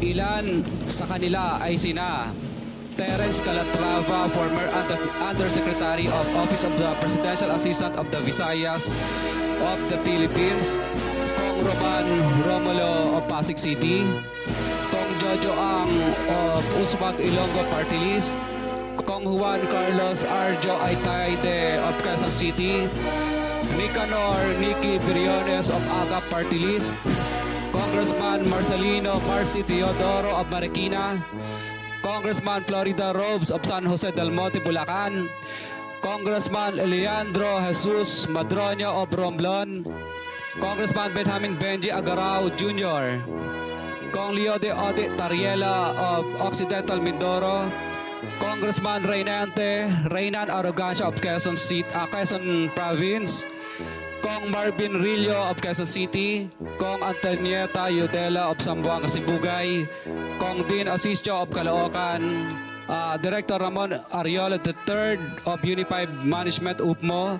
Ilan sa kanila ay sina Terence Calatrava, former Undersecretary of Office of the Presidential Assistant of the Visayas of the Philippines, Kong Roman Romulo of Pasig City, Kong Jojo Ang of Usmag Ilonggo Party List, Kong Juan Carlos Arjo Aitayde of Quezon City, Nicanor Nicky Briones of Aga Party List, Congressman Marcelino Marcy Teodoro of Marikina, Congressman Florida Robes of San Jose del Monte, Bulacan, Congressman Leandro Jesus Madroño of Romblon, Congressman Benjamin Benji Agarao Jr., Kong Leo de Ode Tariela of Occidental Mindoro, Congressman Reynan Arrogancia of Quezon Province, Kong Marvin Rillo of Quezon City, Kong Antonieta Yudela of Zamboanga, Sibugay, Kong Dean Asisio of Caloocan, Director Ramon Ariola III of Unified Management UPMO,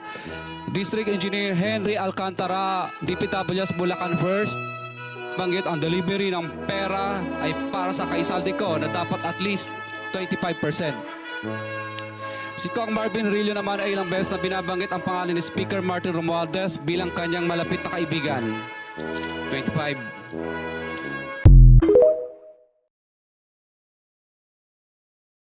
District Engineer Henry Alcantara, DPWS Bulacan First. Banggit ang delivery ng pera ay para sa kaisaldi ko na dapat at least 25%. Si Kong Marvin Rillo naman ay ilang beses na binabanggit ang pangalan ni Speaker Martin Romualdez bilang kanyang malapit na kaibigan. 25.